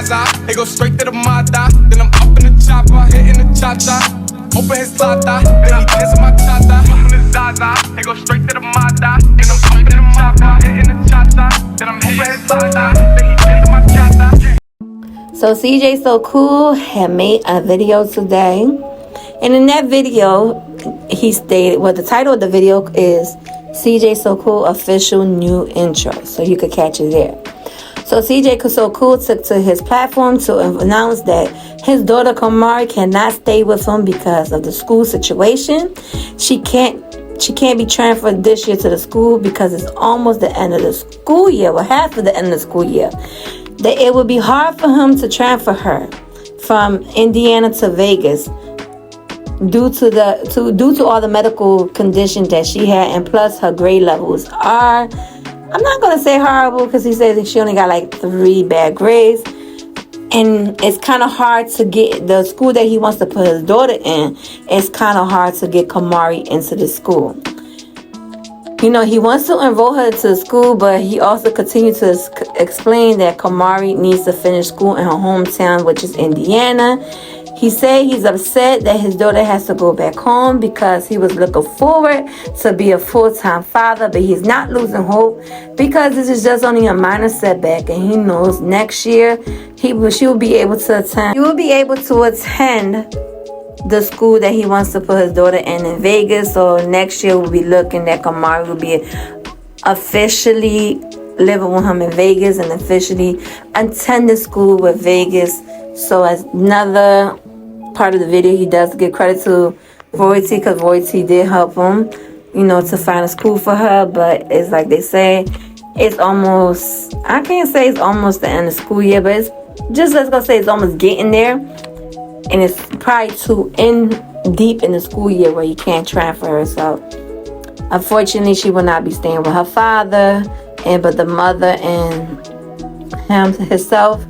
Zaza. It go straight to the Mata. Then I'm up in the chopper, hitting the cha-cha. Open his lata, then he dancing my cha-cha. Up in the Zaza. It go straight to the Mata. Then I'm up in the chopper, hitting the cha-cha. Then I'm open his lata, then he dancing my cha-cha. So CJ So Cool had made a video today. And in that video, he stated, well, the title of the video is CJ So Cool Official New Intro. So you could catch it there. So CJ So Cool took to his platform to announce that his daughter Camari cannot stay with him because of the school situation. She can't be transferred this year to the school because it's almost the end of the school year, well, half of the end of the school year. That it would be hard for him to transfer her from Indiana to Vegas due to all the medical conditions that she had, and plus her grade levels are, I'm not going to say horrible, because he says that she only got like 3 bad grades, and it's kind of hard to get the school that he wants to put his daughter in. It's kind of hard to get Camari into the school. You know, he wants to enroll her to school, but he also continued to explain that Camari needs to finish school in her hometown, which is Indiana. He said he's upset that his daughter has to go back home because he was looking forward to be a full-time father, but he's not losing hope because this is just only a minor setback, and he knows next year she will be able to attend the school that he wants to put his daughter in Vegas. So next year we'll be looking at Camari will be officially living with him in Vegas and officially attending school with Vegas. So as another part of the video, he does give credit to Royalty, because Royalty did help him, you know, to find a school for her. But it's like they say, it's almost, I can't say it's almost the end of the school year, but it's just, let's go say it's almost getting there. And it's probably too deep in the school year where you can't transfer her. So unfortunately, she will not be staying with her father, but the mother and himself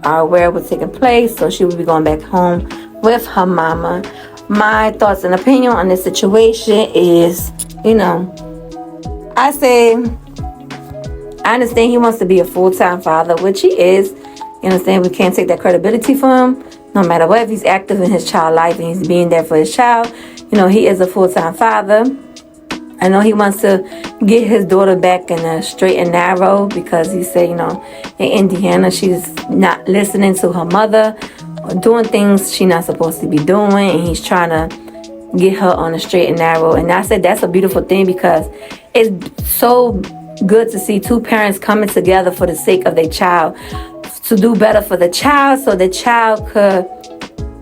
are aware of what's taking place. So she will be going back home with her mama. My thoughts and opinion on this situation is, you know, I understand he wants to be a full-time father, which he is. You understand? We can't take that credibility from him. No matter what, if he's active in his child's life and he's being there for his child, you know, he is a full-time father. I know he wants to get his daughter back in a straight and narrow, because he said, you know, in Indiana, she's not listening to her mother or doing things she's not supposed to be doing, and he's trying to get her on a straight and narrow. And I said that's a beautiful thing, because it's so good to see 2 parents coming together for the sake of their child, to do better for the child, so the child could,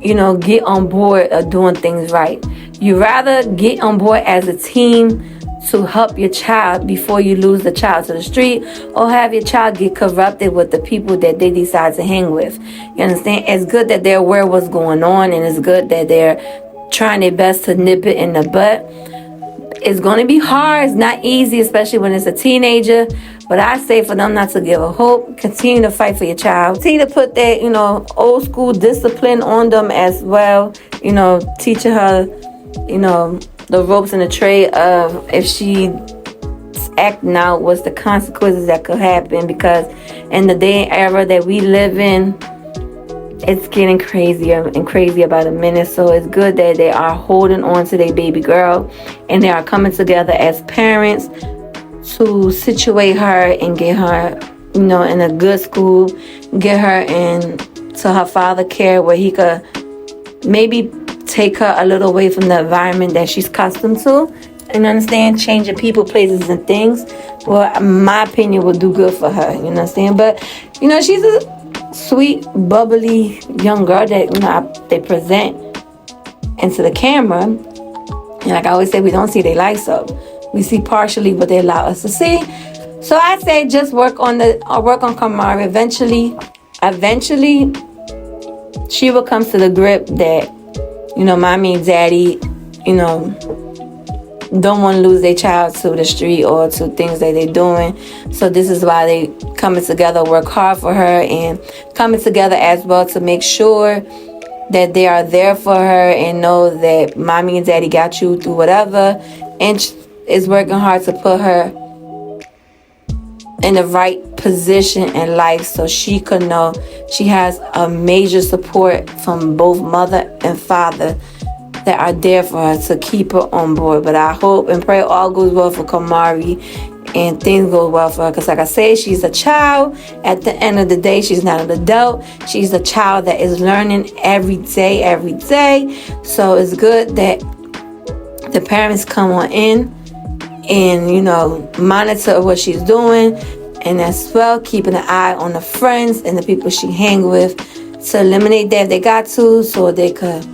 you know, get on board of doing things right. You rather get on board as a team to help your child before you lose the child to the street, or have your child get corrupted with the people that they decide to hang with. You understand? It's good that they're aware of what's going on, and it's good that they're trying their best to nip it in the butt. It's going to be hard. It's not easy, especially when it's a teenager. But I say for them not to give up hope. Continue to fight for your child. Continue to put that, you know, old school discipline on them as well. You know, teaching her, you know, the ropes and the trade of if she acting out, what's the consequences that could happen. Because in the day and era that we live in, it's getting crazier and crazier by the minute. So it's good that they are holding on to their baby girl, and they are coming together as parents to situate her and get her, you know, in a good school, get her into her father care, where he could maybe take her a little away from the environment that she's accustomed to, and understand, changing people, places, and things. Well, in my opinion, will do good for her. You understand? But you know, she's a sweet, bubbly young girl that, you know, they present into the camera. And like I always say, we don't see their lights up. We see partially what they allow us to see. So I say just work on Camari. Eventually, she will come to the grip that, you know, mommy and daddy, you know, don't want to lose their child to the street or to things that they're doing. So this is why they coming together, work hard for her, and coming together as well to make sure that they are there for her, and know that mommy and daddy got you through whatever, and is working hard to put her in the right position in life, so she could know she has a major support from both mother and father that are there for her to keep her on board. But I hope and pray all goes well for Camari and things go well for her, because like I say, she's a child. At the end of the day, she's not an adult. She's a child that is learning every day. So it's good that the parents come on in and, you know, monitor what she's doing, and as well keeping an eye on the friends and the people she hang with to eliminate that if they got to, so they could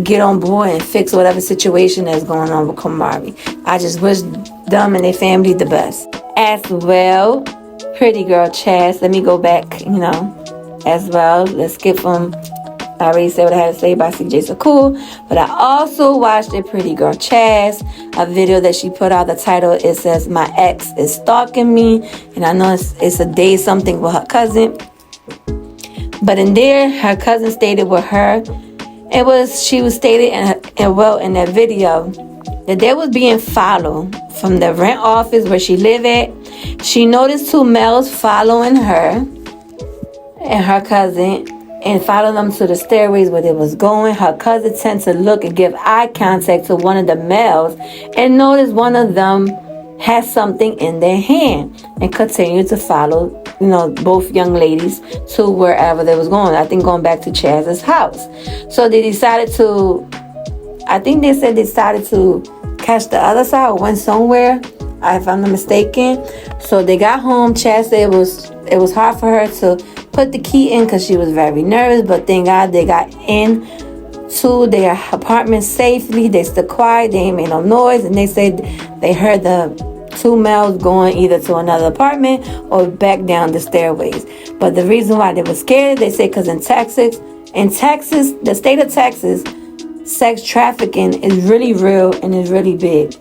get on board and fix whatever situation that's going on with Camari. I just wish them and their family the best. As well, Prettygirlchaz, let me go back, you know, as well. Let's skip from, I already said what I had to say about CJ So Cool, but I also watched a Prettygirlchaz, a video that she put out. The title, it says, "My ex is stalking me," and I know it's a day something with her cousin, but in there, her cousin stated with her, she was stated in that video that they was being followed from the rent office where she live at. She noticed 2 males following her and her cousin and followed them to the stairways where they was going. Her cousin tended to look and give eye contact to one of the males and noticed one of them had something in their hand and continued to follow, you know, both young ladies to wherever they was going. I think going back to Chaz's house. So they decided to, I think they said they decided to catch the other side or went somewhere, if I'm not mistaken. So they got home. Chaz said it was hard for her to put the key in because she was very nervous, but thank God they got in to their apartment safely. They stood quiet, they ain't made no noise, and they said they heard the 2 males going either to another apartment or back down the stairways. But the reason why they were scared, they say, because in Texas, the state of Texas, sex trafficking is really real and is really big.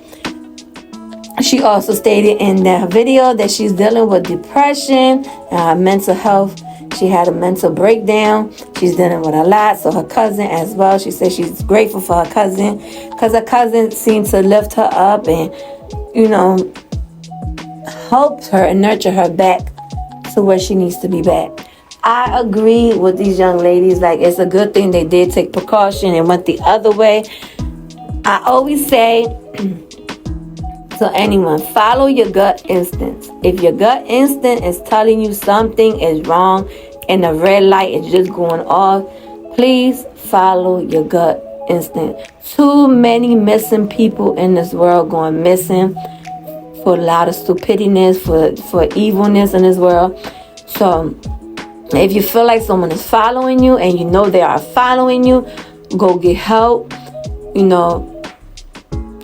She also stated in the video that she's dealing with depression, mental health. She had a mental breakdown. She's dealing with a lot. So her cousin as well, she said she's grateful for her cousin because her cousin seemed to lift her up and, you know, helped her and nurture her back to where she needs to be back. I agree with these young ladies. Like, it's a good thing they did take precaution and went the other way. I always say to anyone, follow your gut instincts. If your gut instinct is telling you something is wrong and the red light is just going off, please follow your gut instinct. Too many missing people in this world going missing for a lot of stupidness, for evilness in this world. So if you feel like someone is following you and you know they are following you, go get help. You know,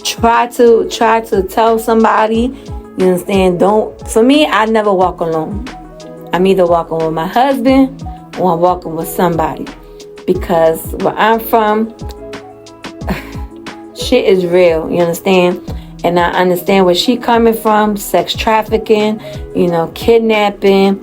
try to tell somebody. You understand? For me, I never walk alone. I'm either walking with my husband or I'm walking with somebody, because where I'm from, shit is real. You understand? And I understand where she coming from. Sex trafficking, you know, kidnapping,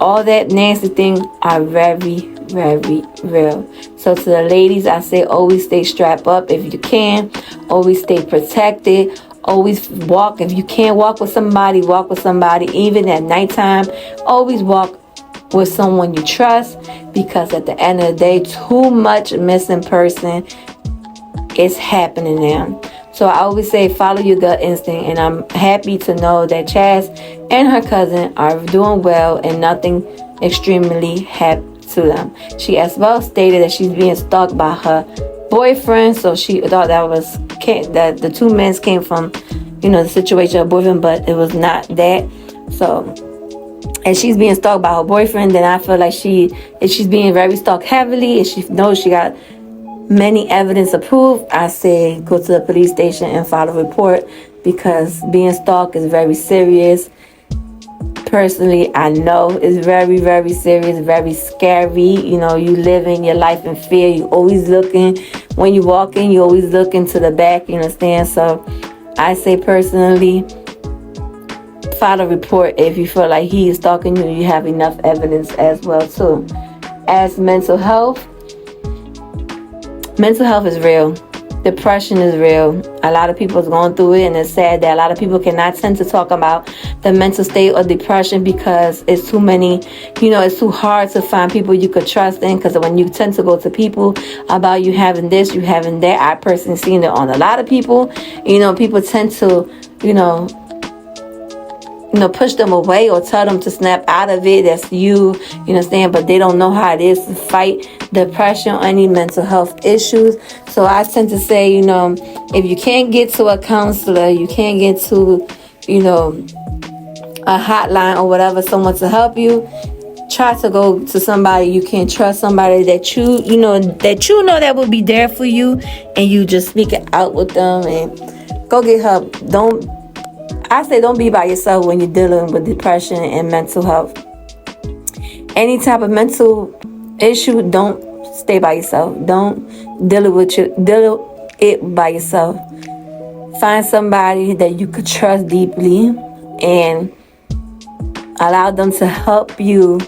all that nasty thing are very, very real. So to the ladies, I say always stay strapped up if you can. Always stay protected. Always walk. If you can't walk with somebody, walk with somebody. Even at nighttime, always walk with someone you trust, because at the end of the day, too much missing person is happening now. So I always say follow your gut instinct, and I'm happy to know that Chaz and her cousin are doing well and nothing extremely happened to them. She as well stated that she's being stalked by her boyfriend, so she thought that the 2 men came from, you know, the situation of boyfriend, but it was not that. So, and she's being stalked by her boyfriend, then I feel like if she's being very stalked heavily, if she knows she got many evidence to prove, I say go to the police station and file a report, because being stalked is very serious. Personally, I know it's very, very serious, very scary. You know, you living your life in fear. You always looking, when you walk in, you always looking to the back, you understand? So I say personally, file a report if you feel like he is stalking you. You have enough evidence as well too. As mental health is real. depression is real. A lot of people is going through it, and it's sad that a lot of people cannot tend to talk about the mental state of depression because it's too many, it's too hard to find people you could trust in, because when you tend to go to people about you having this, you having that, I personally seen it on a lot of people. People tend to, push them away or tell them to snap out of it. That's you understand? But they don't know how it is to fight depression or any mental health issues. So I tend to say, if you can't get to a counselor, you can't get to, a hotline or whatever, someone to help you, try to go to somebody you can trust, somebody that you know that will be there for you, and you just speak it out with them and go get help. Don't be by yourself when you're dealing with depression and mental health. Any type of mental issue, don't stay by yourself. Don't deal it by yourself. Find somebody that you could trust deeply and allow them to help you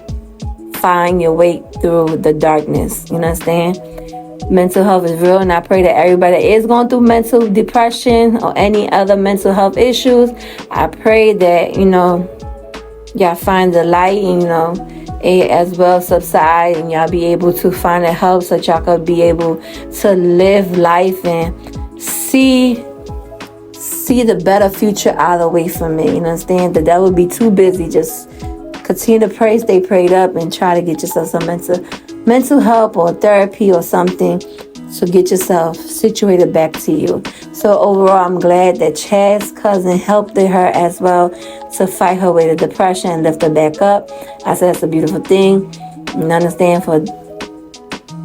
find your way through the darkness. You understand? Mental health is real, and I pray that everybody that is going through mental depression or any other mental health issues, I pray that, y'all find the light and, it as well subside, and y'all be able to find the help so that y'all could be able to live life and see the better out of the way from it. You understand? The devil be too busy. Just continue to pray, stay prayed up, and try to get yourself some mental help or therapy or something to get yourself situated back to you. So overall, I'm glad that Chaz's cousin helped her as well to fight her way to depression and lift her back up. I said that's a beautiful thing, and I understand for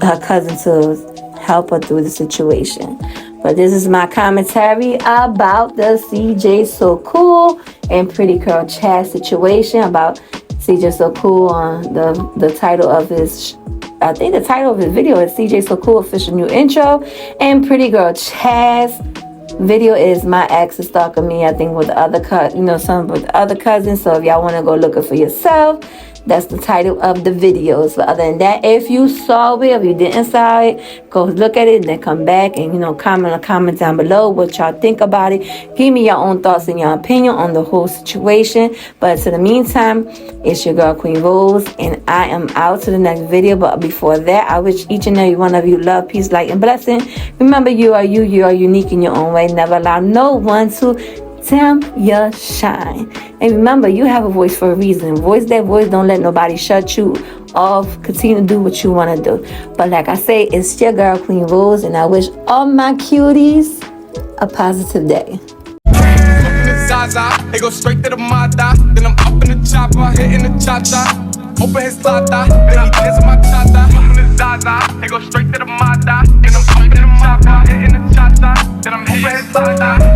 her cousin to help her through the situation. But this is my commentary about the CJ So Cool and Prettygirlchaz situation. About CJ So Cool on the title of his, I think the title of his video is CJ So Cool Official New Intro. And Prettygirlchaz video is My Ex Is Stalking Me, I think with the other some with the other cousins. So if y'all want to go look it for yourself, that's the title of the videos. But other than that, if you saw it, if you didn't saw it, go look at it and then come back and comment down below what y'all think about it. Give me your own thoughts and your opinion on the whole situation. But to the meantime, it's your girl Queen Rose, and I am out to the next video. But before that, I wish each and every one of you love, peace, light, and blessing. Remember, you are unique in your own way. Never allow no one to dim your shine. And remember, you have a voice for a reason. Voice that voice. Don't let nobody shut you off. Continue to do what you want to do. But like I say, it's your girl Queen Rose, and I wish all my cuties a positive day. Zaza, they go straight to the mata. Then I'm up in the chopper, hitting the cha-cha. Open his lata, then he dance my cha-cha. Up in the Zaza, they go straight to the mata. Then I'm up in the chopper, hitting the cha-cha. Then I'm open his lata.